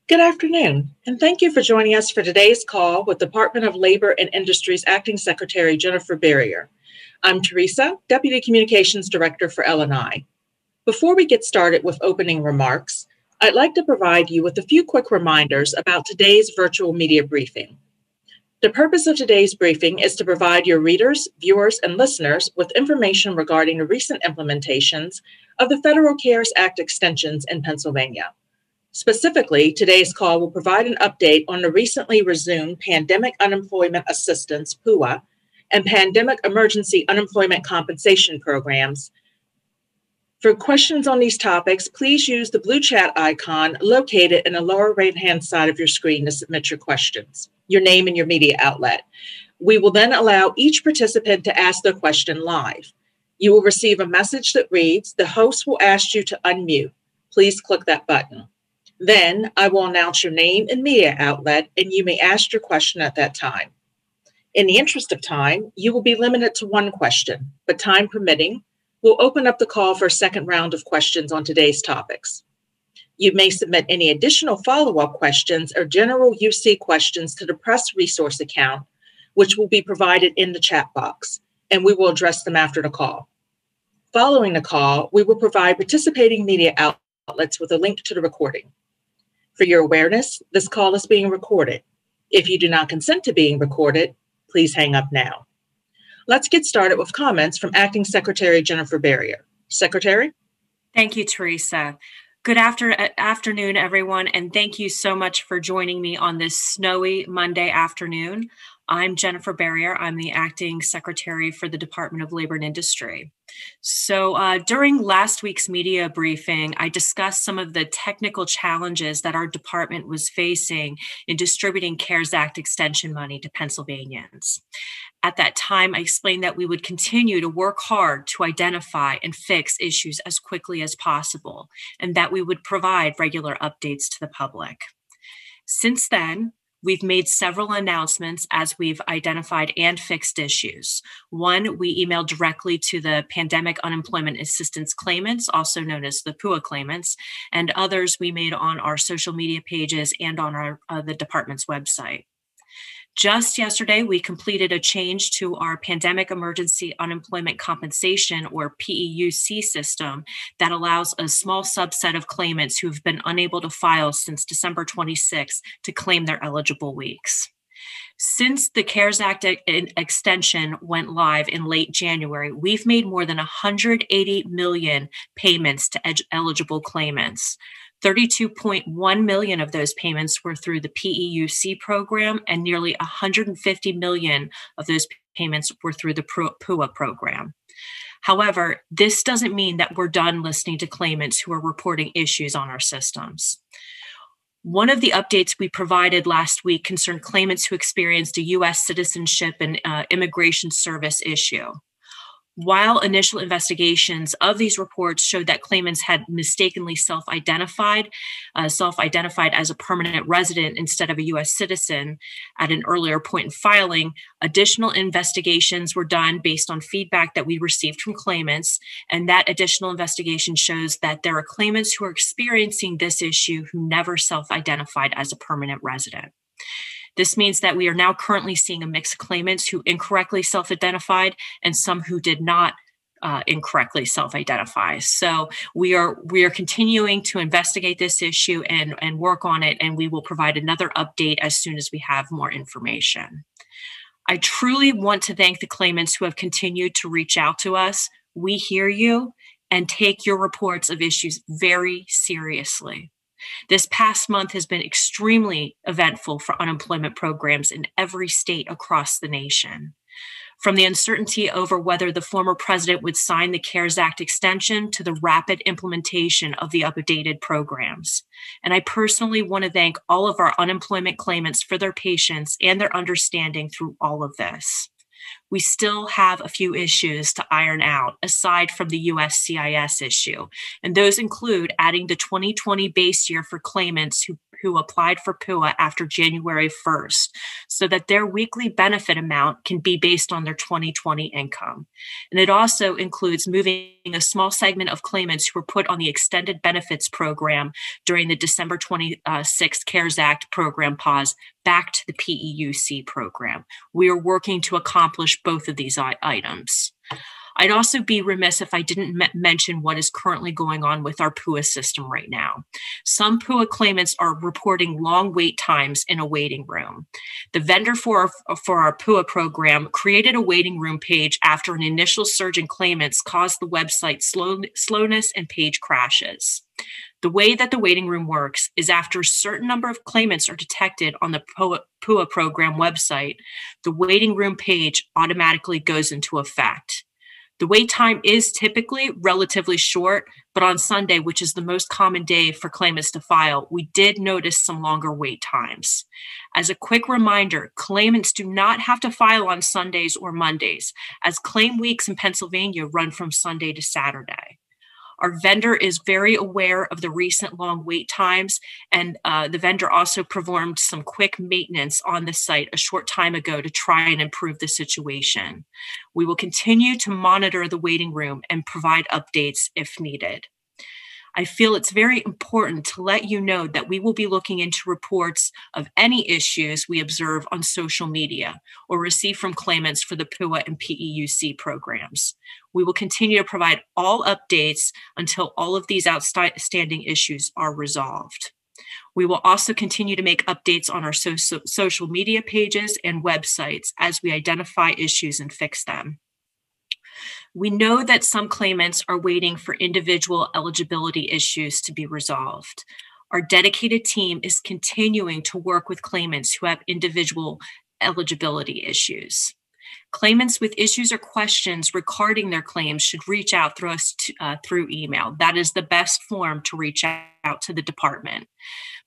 Good afternoon, and thank you for joining us for today's call with Department of Labor and Industry's Acting Secretary Jennifer Berrier. I'm Teresa, Deputy Communications Director for L&I. Before we get started with opening remarks, I'd like to provide you with a few quick reminders about today's virtual media briefing. The purpose of today's briefing is to provide your readers, viewers, and listeners with information regarding the recent implementations of the Federal CARES Act extensions in Pennsylvania. Specifically, today's call will provide an update on the recently resumed Pandemic Unemployment Assistance, PUA, and Pandemic Emergency Unemployment Compensation programs. For questions on these topics, please use the blue chat icon located in the lower right-hand side of your screen to submit your questions, your name and your media outlet. We will then allow each participant to ask their question live. You will receive a message that reads, "The host will ask you to unmute. Please click that button." Then I will announce your name and media outlet, and you may ask your question at that time. In the interest of time, you will be limited to one question, but time permitting, we'll open up the call for a second round of questions on today's topics. You may submit any additional follow-up questions or general UC questions to the press resource account, which will be provided in the chat box, and we will address them after the call. Following the call, we will provide participating media outlets with a link to the recording. For your awareness, this call is being recorded. If you do not consent to being recorded, please hang up now. Let's get started with comments from Acting Secretary Jennifer Berrier. Secretary? Thank you, Teresa. Good afternoon, everyone, and thank you so much for joining me on this snowy Monday afternoon. I'm Jennifer Berrier. I'm the Acting Secretary for the Department of Labor and Industry. So during last week's media briefing, I discussed some of the technical challenges that our department was facing in distributing CARES Act extension money to Pennsylvanians. At that time, I explained that we would continue to work hard to identify and fix issues as quickly as possible, and that we would provide regular updates to the public. Since then, we've made several announcements as we've identified and fixed issues. One, we emailed directly to the Pandemic Unemployment Assistance claimants, also known as the PUA claimants, and others we made on our social media pages and on the department's website. Just yesterday, we completed a change to our Pandemic Emergency Unemployment Compensation, or PEUC system, that allows a small subset of claimants who have been unable to file since December 26 to claim their eligible weeks. Since the CARES Act extension went live in late January, we've made more than 180 million payments to eligible claimants. 32.1 million of those payments were through the PEUC program, and nearly 150 million of those payments were through the PUA program. However, this doesn't mean that we're done listening to claimants who are reporting issues on our systems. One of the updates we provided last week concerned claimants who experienced a U.S. citizenship and immigration service issue. While initial investigations of these reports showed that claimants had mistakenly self-identified as a permanent resident instead of a U.S. citizen at an earlier point in filing, additional investigations were done based on feedback that we received from claimants, and that additional investigation shows that there are claimants who are experiencing this issue who never self-identified as a permanent resident. This means that we are now currently seeing a mix of claimants who incorrectly self-identified and some who did not incorrectly self-identify. So we are continuing to investigate this issue and work on it, and we will provide another update as soon as we have more information. I truly want to thank the claimants who have continued to reach out to us. We hear you and take your reports of issues very seriously. This past month has been extremely eventful for unemployment programs in every state across the nation. From the uncertainty over whether the former president would sign the CARES Act extension to the rapid implementation of the updated programs. And I personally want to thank all of our unemployment claimants for their patience and their understanding through all of this. We still have a few issues to iron out aside from the USCIS issue, and those include adding the 2020 base year for claimants who who applied for PUA after January 1st so that their weekly benefit amount can be based on their 2020 income. And it also includes moving a small segment of claimants who were put on the extended benefits program during the December 26th CARES Act program pause back to the PEUC program. We are working to accomplish both of these items. I'd also be remiss if I didn't mention what is currently going on with our PUA system right now. Some PUA claimants are reporting long wait times in a waiting room. The vendor for our PUA program created a waiting room page after an initial surge in claimants caused the website slowness and page crashes. The way that the waiting room works is after a certain number of claimants are detected on the PUA program website, the waiting room page automatically goes into effect. The wait time is typically relatively short, but on Sunday, which is the most common day for claimants to file, we did notice some longer wait times. As a quick reminder, claimants do not have to file on Sundays or Mondays, as claim weeks in Pennsylvania run from Sunday to Saturday. Our vendor is very aware of the recent long wait times, and the vendor also performed some quick maintenance on the site a short time ago to try and improve the situation. We will continue to monitor the waiting room and provide updates if needed. I feel it's very important to let you know that we will be looking into reports of any issues we observe on social media or receive from claimants for the PUA and PEUC programs. We will continue to provide all updates until all of these outstanding issues are resolved. We will also continue to make updates on our social media pages and websites as we identify issues and fix them. We know that some claimants are waiting for individual eligibility issues to be resolved. Our dedicated team is continuing to work with claimants who have individual eligibility issues. Claimants with issues or questions regarding their claims should reach out through email. That is the best form to reach out to the department.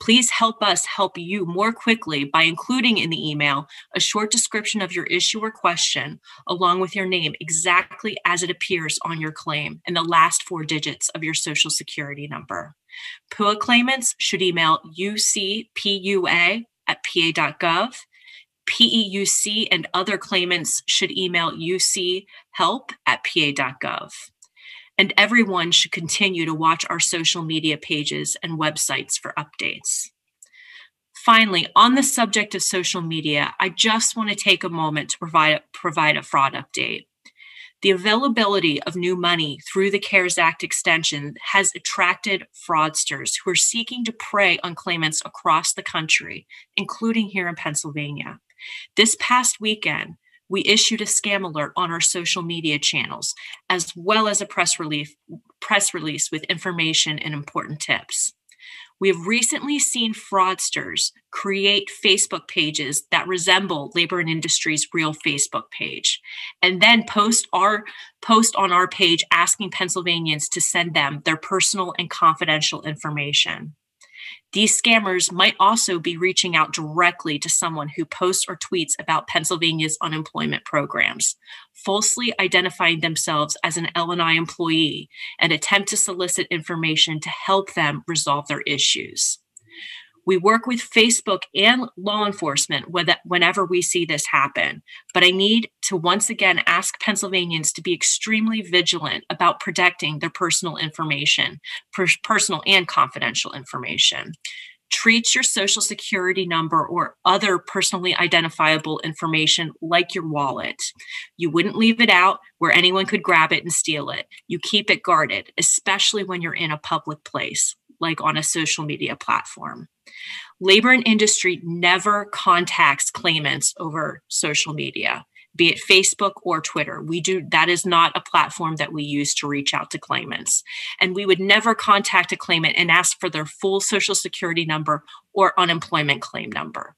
Please help us help you more quickly by including in the email a short description of your issue or question, along with your name exactly as it appears on your claim and the last 4 digits of your Social Security number. PUA claimants should email ucpua@pa.gov. PEUC and other claimants should email uchelp@pa.gov. And everyone should continue to watch our social media pages and websites for updates. Finally, on the subject of social media, I just want to take a moment to provide a fraud update. The availability of new money through the CARES Act extension has attracted fraudsters who are seeking to prey on claimants across the country, including here in Pennsylvania. This past weekend, we issued a scam alert on our social media channels, as well as a press release with information and important tips. We have recently seen fraudsters create Facebook pages that resemble Labor and Industries' real Facebook page, and then post on our page asking Pennsylvanians to send them their personal and confidential information. These scammers might also be reaching out directly to someone who posts or tweets about Pennsylvania's unemployment programs, falsely identifying themselves as an L&I employee and attempt to solicit information to help them resolve their issues. We work with Facebook and law enforcement whenever we see this happen, but I need to once again ask Pennsylvanians to be extremely vigilant about protecting their personal information, personal and confidential information. Treat your Social Security number or other personally identifiable information like your wallet. You wouldn't leave it out where anyone could grab it and steal it. You keep it guarded, especially when you're in a public place, like on a social media platform. Labor and Industry never contacts claimants over social media, be it Facebook or Twitter. That is not a platform that we use to reach out to claimants. And we would never contact a claimant and ask for their full Social Security number or unemployment claim number.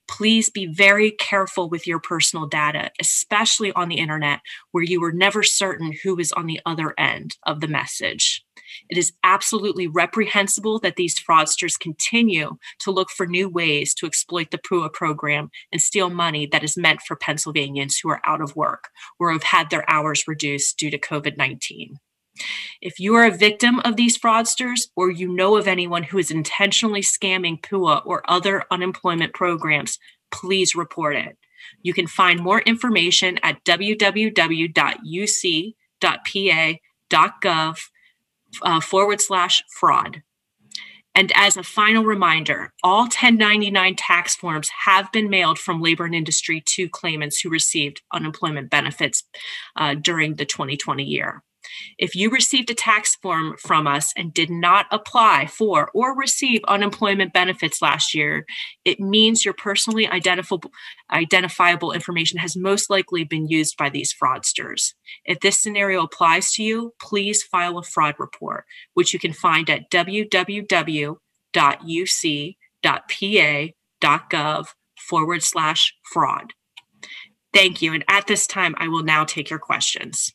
Please be very careful with your personal data, especially on the internet, where you are never certain who is on the other end of the message. It is absolutely reprehensible that these fraudsters continue to look for new ways to exploit the PUA program and steal money that is meant for Pennsylvanians who are out of work or have had their hours reduced due to COVID-19. If you are a victim of these fraudsters or you know of anyone who is intentionally scamming PUA or other unemployment programs, please report it. You can find more information at www.uc.pa.gov/fraud. And as a final reminder, all 1099 tax forms have been mailed from Labor and Industry to claimants who received unemployment benefits during the 2020 year. If you received a tax form from us and did not apply for or receive unemployment benefits last year, it means your personally identifiable information has most likely been used by these fraudsters. If this scenario applies to you, please file a fraud report, which you can find at www.uc.pa.gov/fraud. Thank you. And at this time, I will now take your questions.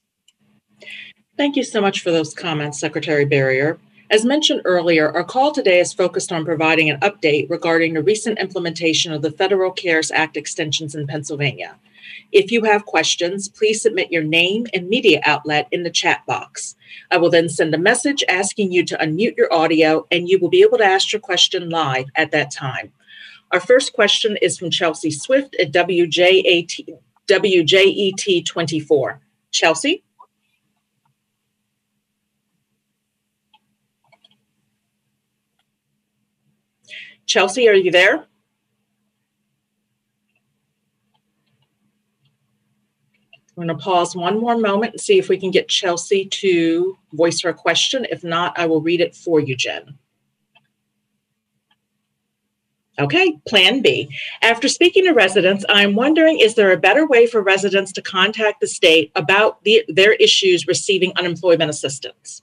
Thank you so much for those comments, Secretary Berrier. As mentioned earlier, our call today is focused on providing an update regarding the recent implementation of the Federal CARES Act extensions in Pennsylvania. If you have questions, please submit your name and media outlet in the chat box. I will then send a message asking you to unmute your audio, and you will be able to ask your question live at that time. Our first question is from Chelsea Swift at WJET24. Chelsea? Chelsea, are you there? I'm going to pause one more moment and see if we can get Chelsea to voice her question. If not, I will read it for you, Jen. Okay, Plan B. After speaking to residents, I'm wondering, is there a better way for residents to contact the state about their issues receiving unemployment assistance?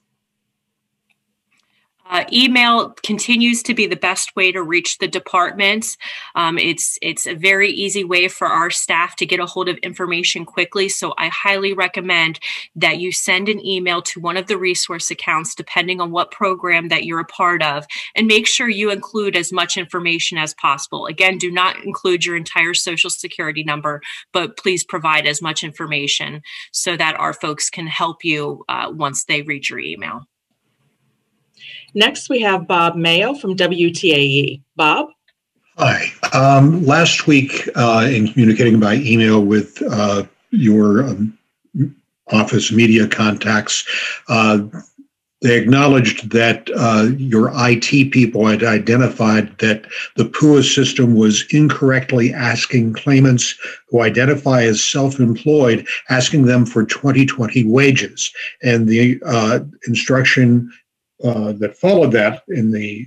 Email continues to be the best way to reach the departments. It's a very easy way for our staff to get a hold of information quickly. So I highly recommend that you send an email to one of the resource accounts, depending on what program that you're a part of, and make sure you include as much information as possible. Again, do not include your entire Social Security number, but please provide as much information so that our folks can help you once they read your email. Next, we have Bob Mayo from WTAE. Bob? Hi. Last week, in communicating by email with your office media contacts, they acknowledged that your IT people had identified that the PUA system was incorrectly asking claimants who identify as self-employed, asking them for 2020 wages. And the instruction that followed that in the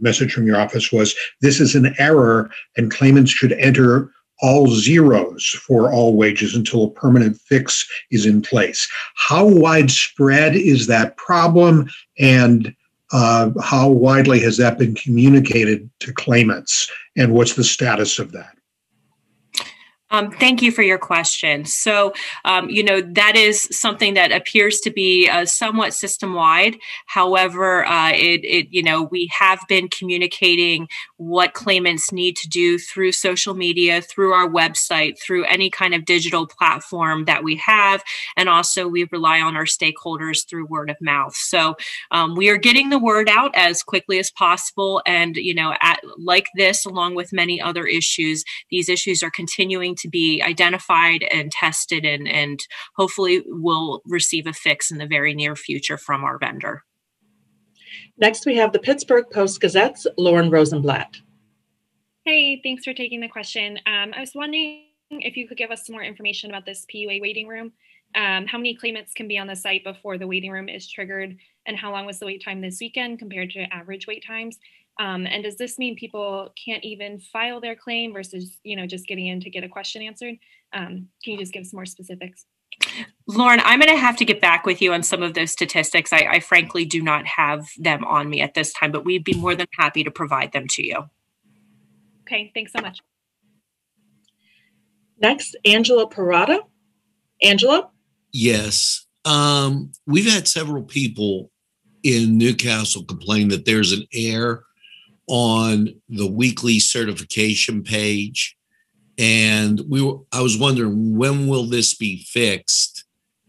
message from your office was, this is an error and claimants should enter all zeros for all wages until a permanent fix is in place. How widespread is that problem, and how widely has that been communicated to claimants, and what's the status of that? Thank you for your question. So, that is something that appears to be somewhat system-wide. However, we have been communicating what claimants need to do through social media, through our website, through any kind of digital platform that we have. And also we rely on our stakeholders through word of mouth. So we are getting the word out as quickly as possible. And, like this, along with many other issues, these issues are continuing to be identified and tested, and hopefully will receive a fix in the very near future from our vendor. Next, we have the Pittsburgh Post-Gazette's Lauren Rosenblatt. Hey, thanks for taking the question. I was wondering if you could give us some more information about this PUA waiting room. How many claimants can be on the site before the waiting room is triggered, and how long was the wait time this weekend compared to average wait times? And does this mean people can't even file their claim versus, just getting in to get a question answered? Can you just give some more specifics? Lauren, I'm going to have to get back with you on some of those statistics. I frankly do not have them on me at this time, but we'd be more than happy to provide them to you. Okay, thanks so much. Next, Angela Parada. Angela? Yes. We've had several people in Newcastle complain that there's an error on the weekly certification page. And I was wondering, when will this be fixed?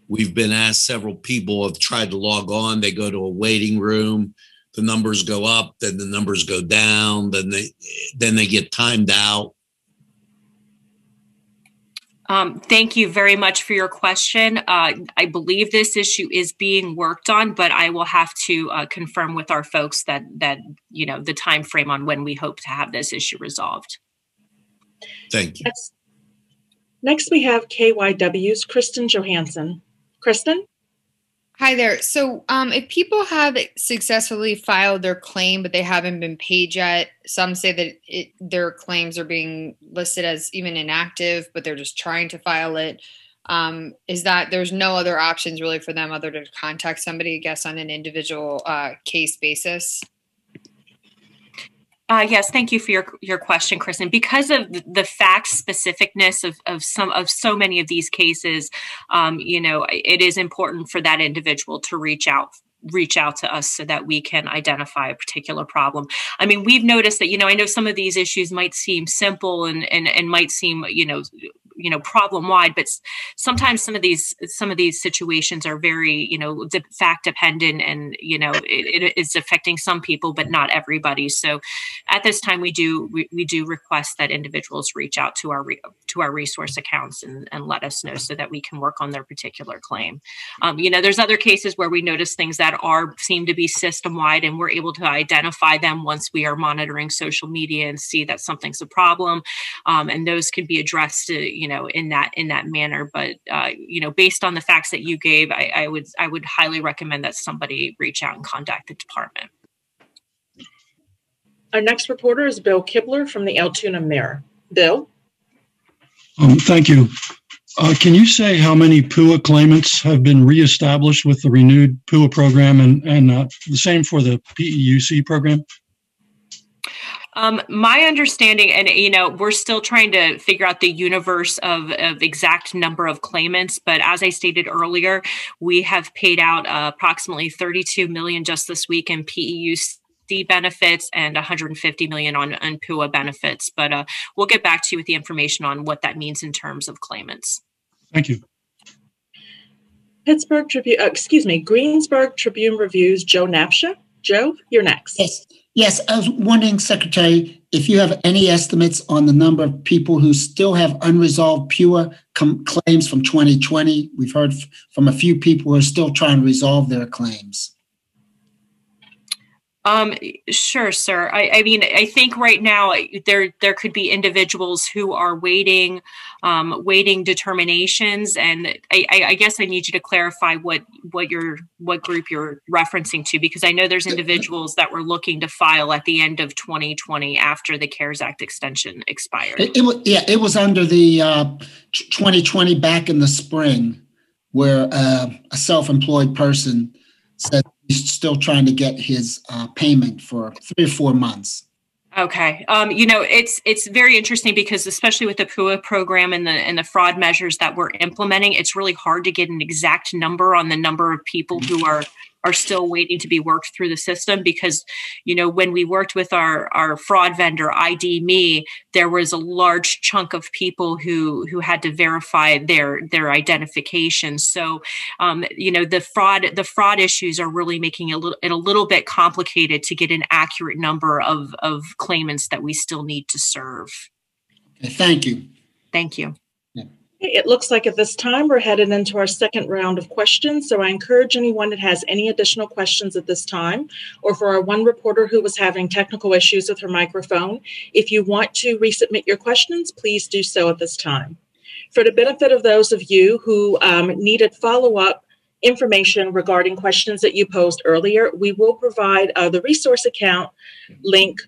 We've been asked, several people have tried to log on. They go to a waiting room. The numbers go up, then the numbers go down, then they get timed out. Thank you very much for your question. I believe this issue is being worked on, but I will have to confirm with our folks that the time frame on when we hope to have this issue resolved. Thank you. Next, we have KYW's Kristen Johansson. Kristen? Hi there. So if people have successfully filed their claim, but they haven't been paid yet, some say that their claims are being listed as even inactive, but they're just trying to file it. Is that there's no other options really for them other than to contact somebody, I guess, on an individual case basis? Yes, thank you for your question, Kristen. Because of the fact specificness of so many of these cases, it is important for that individual to reach out to us so that we can identify a particular problem. I mean, we've noticed that, I know some of these issues might seem simple and might seem, problem wide, but sometimes some of these situations are very, fact dependent, and it is affecting some people, but not everybody. So at this time, we do request that individuals reach out to our resource accounts and let us know so that we can work on their particular claim. There's other cases where we notice things that seem to be system wide, and we're able to identify them once we are monitoring social media and see that something's a problem, and those can be addressed in that manner. But based on the facts that you gave, I would highly recommend that somebody reach out and contact the department. Our next reporter is Bill Kibler from the Altoona Mirror. Bill? Thank you. Can you say how many PUA claimants have been reestablished with the renewed PUA program, and the same for the PEUC program? My understanding, and we're still trying to figure out the universe of exact number of claimants, but as I stated earlier, we have paid out approximately $32 million just this week in PEUC benefits and $150 million on PUA benefits. But we'll get back to you with the information on what that means in terms of claimants. Thank you. Greensburg Tribune Review's Joe Napsha. Joe, you're next. Yes. I was wondering, Secretary, if you have any estimates on the number of people who still have unresolved PUA claims from 2020. We've heard from a few people who are still trying to resolve their claims. Sure, sir. I mean, I think right now there could be individuals who are waiting determinations, and I guess I need you to clarify what group you're referencing to, because I know there's individuals that were looking to file at the end of 2020 after the CARES Act extension expired. It was under the 2020 back in the spring, where a self-employed person said he's still trying to get his payment for 3 or 4 months. Okay. It's very interesting because especially with the PUA program and the fraud measures that we're implementing, it's really hard to get an exact number on the number of people who are still waiting to be worked through the system, because, when we worked with our fraud vendor, ID.me, there was a large chunk of people who had to verify their identification. So, the fraud issues are really making it a little bit complicated to get an accurate number of claimants that we still need to serve. Okay, thank you. Thank you. It looks like at this time we're headed into our second round of questions. So I encourage anyone that has any additional questions at this time, or for our one reporter who was having technical issues with her microphone, if you want to resubmit your questions, please do so at this time. For the benefit of those of you who needed follow-up information regarding questions that you posed earlier, we will provide the resource account link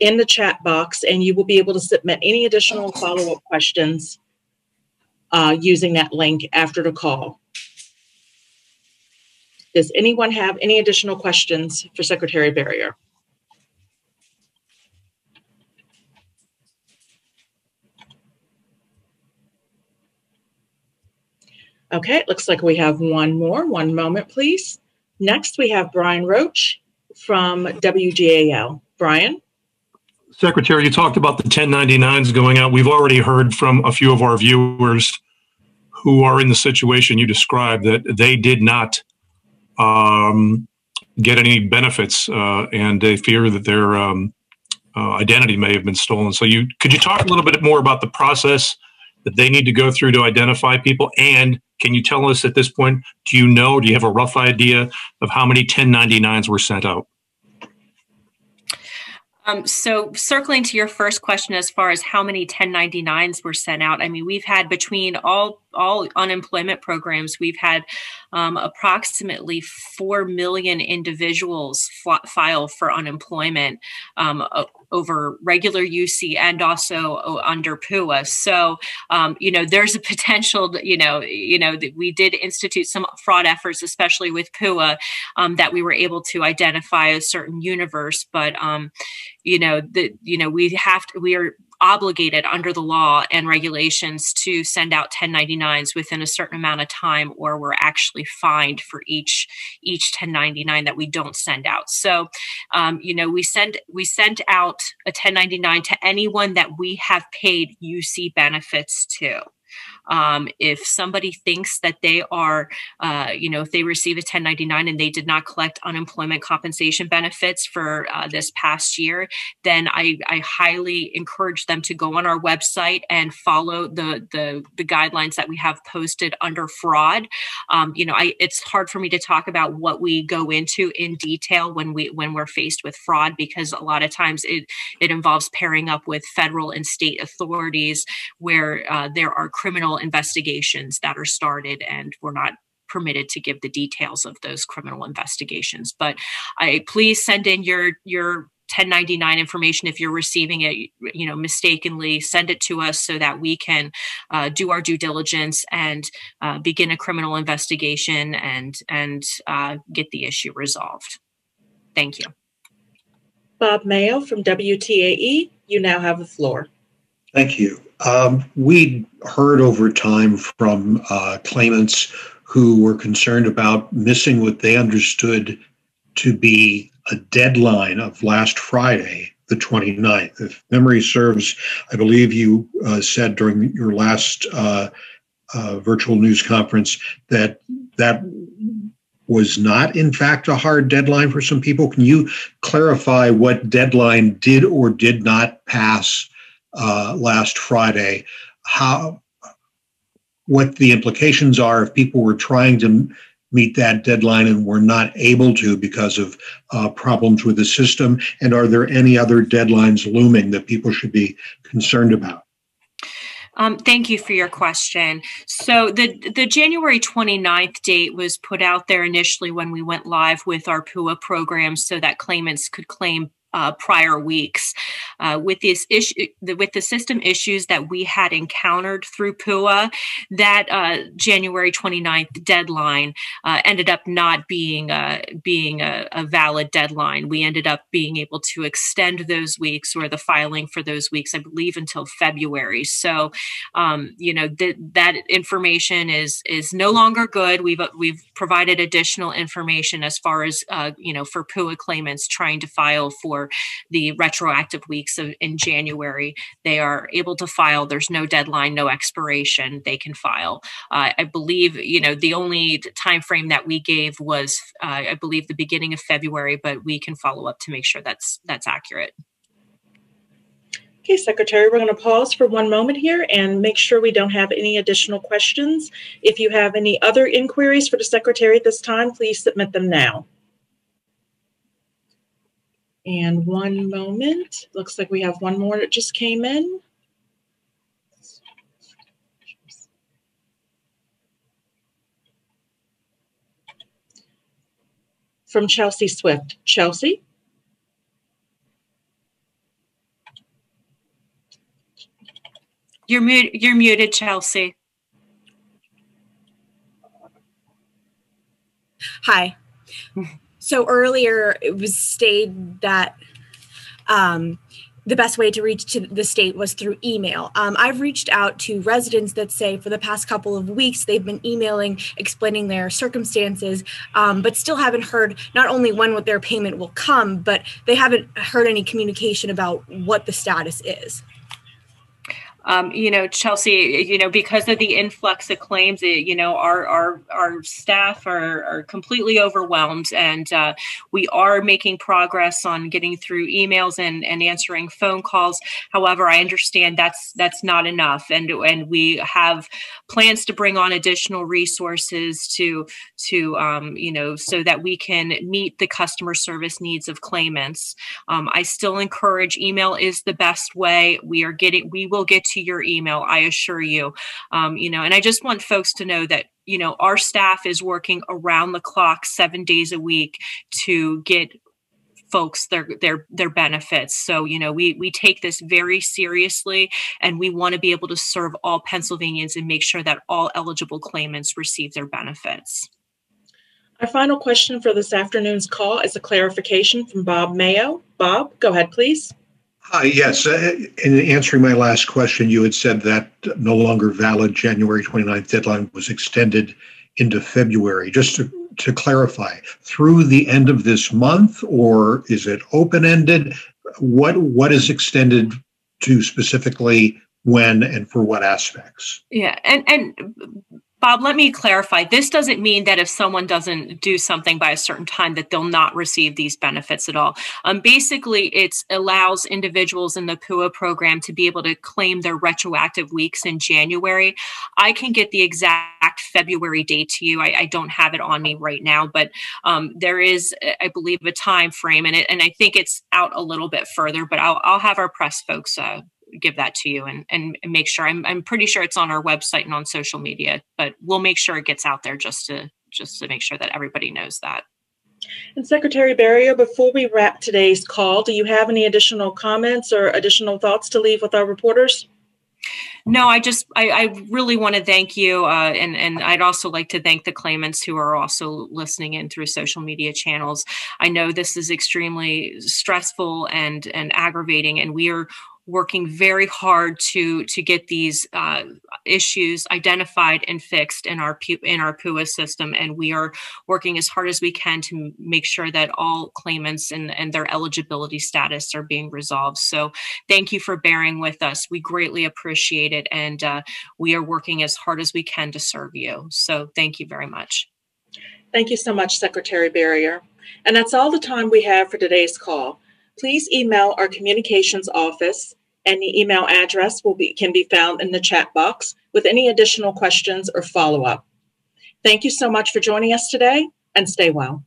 in the chat box, and you will be able to submit any additional follow-up questions using that link after the call. Does anyone have any additional questions for Secretary Berrier? Okay, it looks like we have one more. One moment, please. Next, we have Brian Roach from WGAL. Brian? Secretary, you talked about the 1099s going out. We've already heard from a few of our viewers who are in the situation you described, that they did not get any benefits, and they fear that their identity may have been stolen. So could you talk a little bit more about the process that they need to go through to identify people? And can you tell us at this point, do you have a rough idea of how many 1099s were sent out? So circling to your first question, as far as how many 1099s were sent out, I mean, we've had between all unemployment programs, we've had approximately 4 million individuals file for unemployment over regular UC and also under PUA. So, there's a potential, that we did institute some fraud efforts, especially with PUA, that we were able to identify a certain universe. But, we are obligated under the law and regulations to send out 1099s within a certain amount of time, or we're actually fined for each 1099 that we don't send out. So, we sent out a 1099 to anyone that we have paid UC benefits to. If somebody thinks that they are, if they receive a 1099 and they did not collect unemployment compensation benefits for this past year, then I highly encourage them to go on our website and follow the guidelines that we have posted under fraud. It's hard for me to talk about what we go into in detail when we're faced with fraud, because a lot of times it involves pairing up with federal and state authorities where there are criminal investigations that are started, and we're not permitted to give the details of those criminal investigations. But please send in your 1099 information if you're receiving it, mistakenly. Send it to us so that we can do our due diligence and begin a criminal investigation and get the issue resolved. Thank you. Bob Mayo from WTAE, you now have the floor. Thank you. We heard over time from claimants who were concerned about missing what they understood to be a deadline of last Friday, the 29th. If memory serves, I believe you said during your last virtual news conference that was not, in fact, a hard deadline for some people. Can you clarify what deadline did or did not pass last Friday? What the implications are if people were trying to meet that deadline and were not able to because of problems with the system? And are there any other deadlines looming that people should be concerned about? Thank you for your question. So the January 29th date was put out there initially when we went live with our PUA program so that claimants could claim prior weeks. With this issue, with the system issues that we had encountered through PUA, that January 29th deadline ended up not being a valid deadline. We ended up being able to extend those weeks, or the filing for those weeks, I believe, until February. So, that information is no longer good. We've provided additional information as far as for PUA claimants trying to file for the retroactive weeks in January. They are able to file. There's no deadline, no expiration. They can file. I believe, the only time frame that we gave was, I believe, the beginning of February, but we can follow up to make sure that's accurate. Okay, Secretary, we're going to pause for one moment here and make sure we don't have any additional questions. If you have any other inquiries for the Secretary at this time, please submit them now. And one moment, looks like we have one more that just came in. From Chelsea Swift. Chelsea? You're muted, Chelsea. Hi. So earlier it was stated that the best way to reach to the state was through email. I've reached out to residents that say for the past couple of weeks they've been emailing, explaining their circumstances, but still haven't heard not only when their payment will come, but they haven't heard any communication about what the status is. Chelsea, because of the influx of claims, our staff are completely overwhelmed, and we are making progress on getting through emails and answering phone calls. However, I understand that's not enough, and we have plans to bring on additional resources to so that we can meet the customer service needs of claimants. I still encourage email is the best way. We will get to your email, I assure you. And I just want folks to know that, our staff is working around the clock 7 days a week to get folks their benefits. So, we take this very seriously, and we want to be able to serve all Pennsylvanians and make sure that all eligible claimants receive their benefits. Our final question for this afternoon's call is a clarification from Bob Mayo. Bob, go ahead, please. Hi, yes. In answering my last question, you had said that no longer valid January 29th deadline was extended into February. Just to clarify, through the end of this month, or is it open-ended? What is extended to specifically when and for what aspects? Yeah, and Bob, let me clarify. This doesn't mean that if someone doesn't do something by a certain time that they'll not receive these benefits at all. Basically, it allows individuals in the PUA program to be able to claim their retroactive weeks in January. I can get the exact February date to you. I don't have it on me right now, but there is, I believe, a time frame, and I think it's out a little bit further. But I'll have our press folks give that to you and make sure. I'm pretty sure it's on our website and on social media, but we'll make sure it gets out there just to make sure that everybody knows that. And Secretary Berrier, before we wrap today's call, do you have any additional comments or additional thoughts to leave with our reporters? No, I really want to thank you. And I'd also like to thank the claimants who are also listening in through social media channels. I know this is extremely stressful and aggravating, and we are working very hard to get these issues identified and fixed in our PUA system, and we are working as hard as we can to make sure that all claimants and their eligibility status are being resolved. So thank you for bearing with us. We greatly appreciate it, and we are working as hard as we can to serve you. So thank you very much. Thank you so much, Secretary Berrier. And that's all the time we have for today's call. Please email our communications office, and the email address can be found in the chat box with any additional questions or follow-up. Thank you so much for joining us today, and stay well.